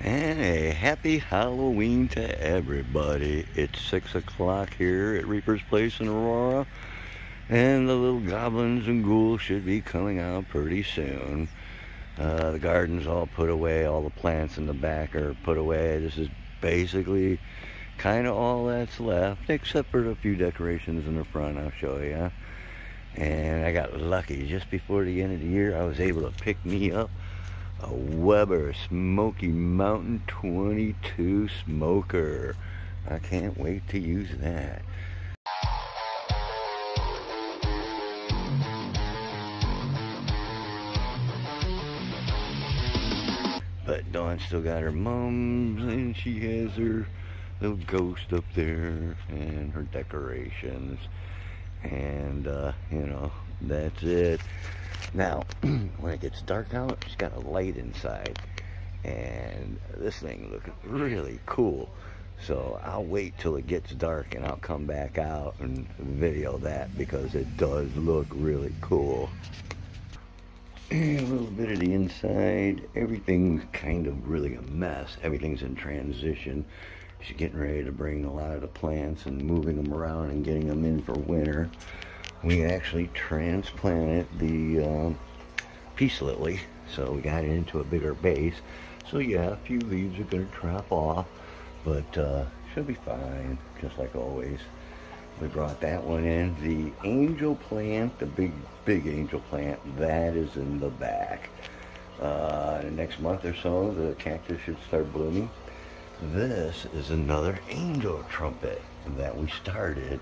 And a happy Halloween to everybody. It's 6 o'clock here at Reaper's Place in Aurora, and the little goblins and ghouls should be coming out pretty soon. The garden's all put away, all the plants in the back are put away. This is basically kind of all that's left, except for a few decorations in the front I'll show you. And I got lucky. Just before the end of the year, I was able to pick me up a Weber Smoky Mountain 22 smoker. I can't wait to use that. But Dawn still got her mums, and she has her little ghost up there and her decorations. And you know, that's it. Now, when it gets dark out, she's got a light inside, and this thing looks really cool. So I'll wait till it gets dark and I'll come back out and video that, because it does look really cool. And a little bit of the inside. Everything's kind of really a mess. Everything's in transition. She's getting ready to bring a lot of the plants and moving them around and getting them in for winter. We actually transplanted the peace lily, so we got it into a bigger base. So yeah, a few leaves are going to drop off, but she'll be fine, just like always. We brought that one in. The angel plant, the big angel plant, that is in the back. The next month or so, the cactus should start blooming. This is another angel trumpet that we started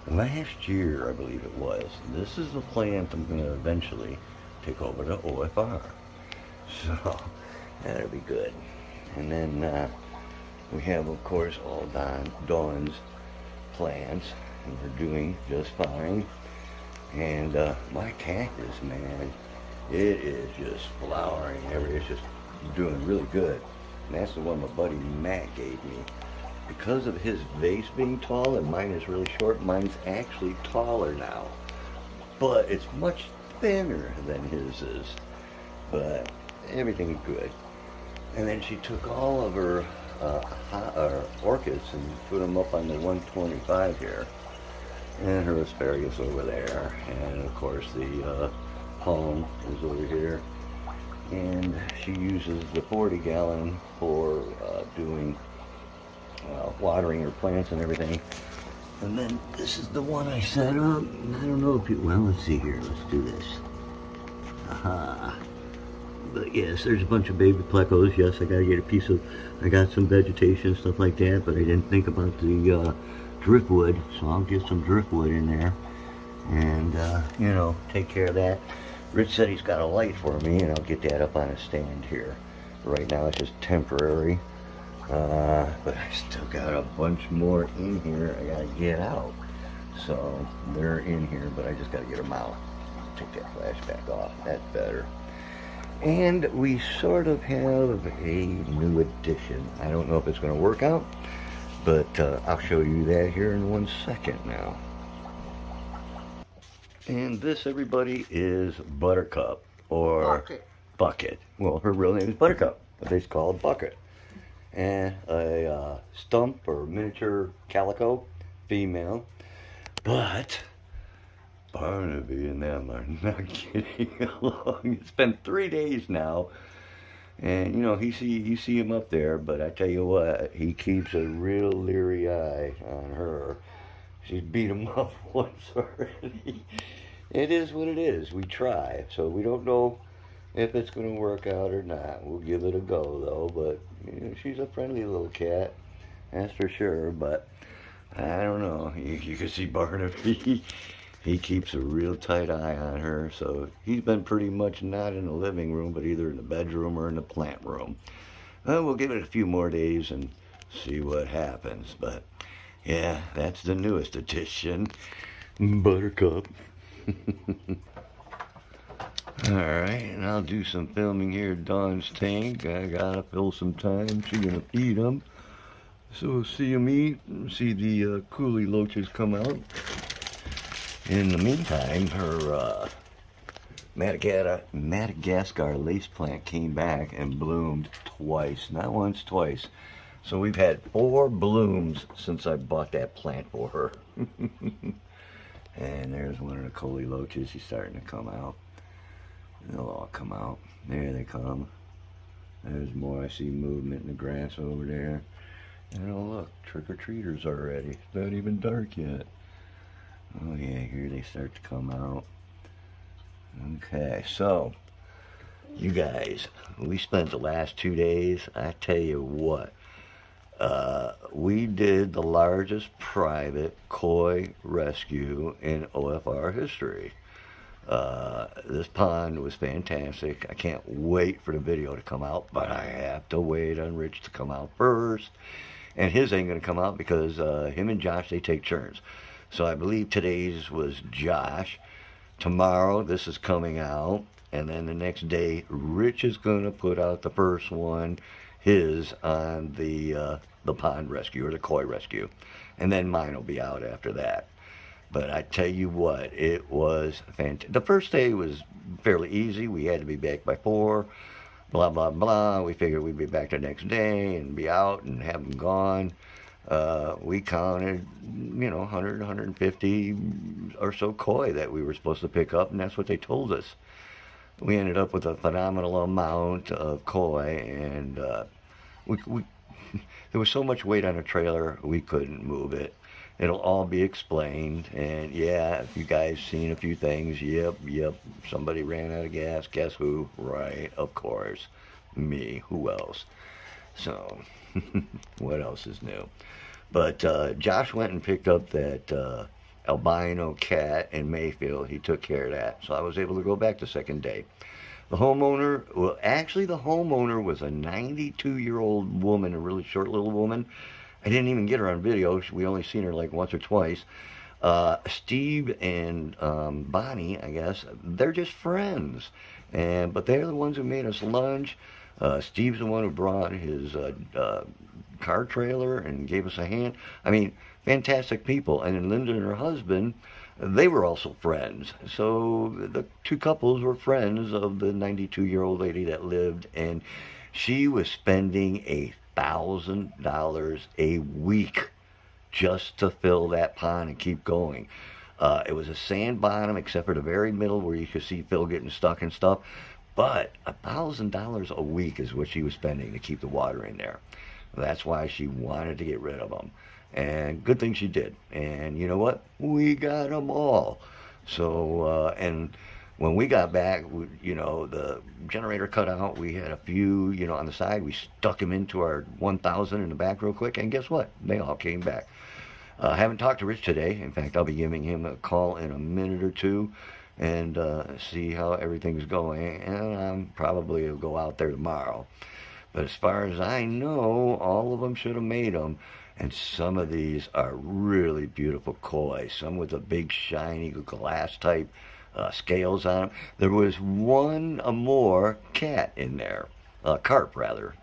last year, I believe it was. This is the plant I'm going to eventually take over to OFR. So that'll be good. And then we have, of course, all Dawn's plants, and we're doing just fine. And my cactus, man, it is just flowering. It's just doing really good. And that's the one my buddy Matt gave me. Because of his vase being tall and mine is really short, mine's actually taller now. But it's much thinner than his is. But everything's good. And then she took all of her orchids and put them up on the 125 here. And her asparagus over there. And of course the palm is over here. And she uses the 40-gallon for doing watering her plants and everything. And then this is the one I set up. I don't know if you, well, let's see here. Let's do this. Aha. But yes, there's a bunch of baby plecos. Yes, I gotta get a piece of, I got some vegetation, stuff like that, but I didn't think about the driftwood, so I'll get some driftwood in there and, you know, take care of that. Rich said he's got a light for me, and I'll get that up on a stand here. Right now it's just temporary. But I still got a bunch more in here I gotta get out. So they're in here, but I just gotta get them out. Take that flashback off. That's better. And we sort of have a new addition. I don't know if it's gonna work out, but I'll show you that here in 1 second now. And this, everybody, is Buttercup, or Bucket. Well, her real name is Buttercup, but they call it Bucket. And a stump or miniature calico, female. But Barnaby and them are not getting along. It's been 3 days now, and you know, you see him up there, but I tell you what, he keeps a real leery eye on her. She's beat him up once already. It is what it is. We try, so we don't know if it's going to work out or not. We'll give it a go, though. But you know, she's a friendly little cat, that's for sure. But I don't know. You can see Barnaby. He keeps a real tight eye on her. So he's been pretty much not in the living room, but either in the bedroom or in the plant room. Well, we'll give it a few more days and see what happens. But yeah, that's the newest addition, Buttercup. Alright, and I'll do some filming here at Dawn's tank. I gotta fill some time. She's gonna feed them. So we'll see them eat, see the coolie loaches come out. In the meantime, her Madagascar lace plant came back and bloomed twice. Not once, twice. So we've had 4 blooms since I bought that plant for her. And there's one of the coleloches. He's starting to come out. They'll all come out. There they come. There's more. I see movement in the grass over there. And oh look, trick-or-treaters already. It's not even dark yet. Oh yeah, here they start to come out. Okay, so you guys, we spent the last 2 days. I tell you what, we did the largest private koi rescue in OFR history. This pond was fantastic. I can't wait for the video to come out, but I have to wait on Rich to come out first. And his ain't going to come out because him and Josh, they take turns. So I believe today's was Josh. Tomorrow, this is coming out. And then the next day, Rich is going to put out the first one, his, on the pond rescue or the koi rescue. And then mine will be out after that. But I tell you what, it was fantastic. The first day was fairly easy. We had to be back by 4. Blah, blah, blah. We figured we'd be back the next day and be out and have them gone. We counted, 100, 150 or so koi that we were supposed to pick up, and that's what they told us. We ended up with a phenomenal amount of koi, and there was so much weight on the trailer, we couldn't move it. It'll all be explained, and yeah, if you guys seen a few things, yep, somebody ran out of gas, guess who? Right, of course, me, who else? So, what else is new? But Josh went and picked up that albino cat in Mayfield. He took care of that, so I was able to go back the second day. The homeowner, well, actually the homeowner was a 92-year-old woman, a really short little woman. I didn't even get her on video. We only seen her like once or twice. Steve and Bonnie, I guess, they're just friends. But they're the ones who made us lunch. Steve's the one who brought his car trailer and gave us a hand. I mean, fantastic people. And then Linda and her husband, they were also friends. So the 2 couples were friends of the 92-year-old lady that lived. And she was spending $1,000 a week just to fill that pond and keep going. It was a sand bottom except for the very middle where you could see Phil getting stuck and stuff. But $1,000 a week is what she was spending to keep the water in there. That's why she wanted to get rid of them. And good thing she did. And you know what? We got them all. So, and when we got back, the generator cut out. We had a few, on the side. We stuck them into our 1,000 in the back real quick. And guess what? They all came back. I haven't talked to Rich today. In fact, I'll be giving him a call in a minute or two and see how everything's going. And I'm probably will go out there tomorrow. But as far as I know, all of them should have made them. And some of these are really beautiful koi. Some with a big shiny glass type scales on them. There was one more cat in there, carp rather,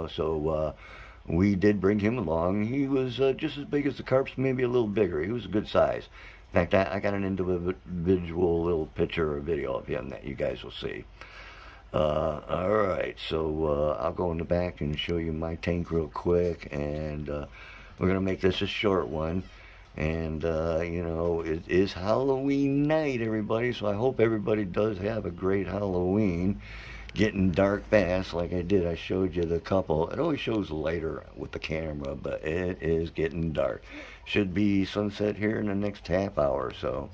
so we did bring him along. He was just as big as the carps, maybe a little bigger. He was a good size. In fact, I got an individual little picture or video of him that you guys will see. Alright, so I'll go in the back and show you my tank real quick, and we're going to make this a short one. And, it is Halloween night, everybody, so I hope everybody does have a great Halloween. Getting dark fast, like I did. I showed you the couple. It always shows lighter with the camera, but it is getting dark. Should be sunset here in the next half hour or so.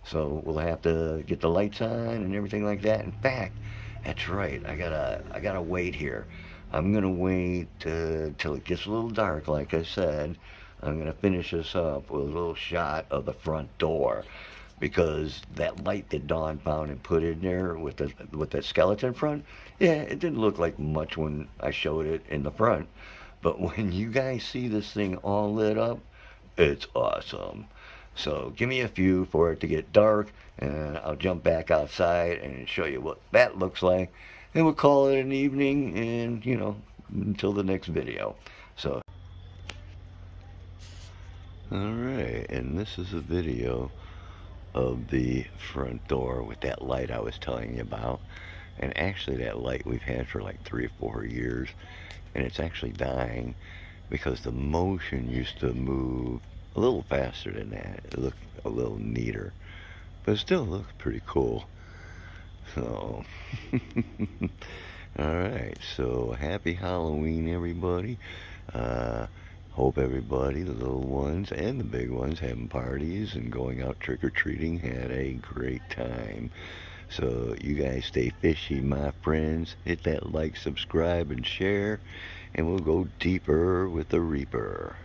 So we'll have to get the lights on and everything like that. In fact, that's right, I gotta wait here. I'm gonna wait till it gets a little dark, like I said. I'm gonna finish this up with a little shot of the front door, because that light that Dawn found and put in there with that skeleton front, yeah, it didn't look like much when I showed it in the front, but when you guys see this thing all lit up, it's awesome. So give me a few for it to get dark, and I'll jump back outside and show you what that looks like, and we'll call it an evening, and until the next video. So alright, and this is a video of the front door with that light I was telling you about. And actually that light we've had for like 3 or 4 years, and it's actually dying because the motion used to move a little faster than that. It looked a little neater, but it still looks pretty cool. So alright, so happy Halloween, everybody. Hope everybody, the little ones and the big ones, having parties and going out trick-or-treating, had a great time. So you guys stay fishy, my friends. Hit that like, subscribe, and share, and we'll go deeper with the Reaper.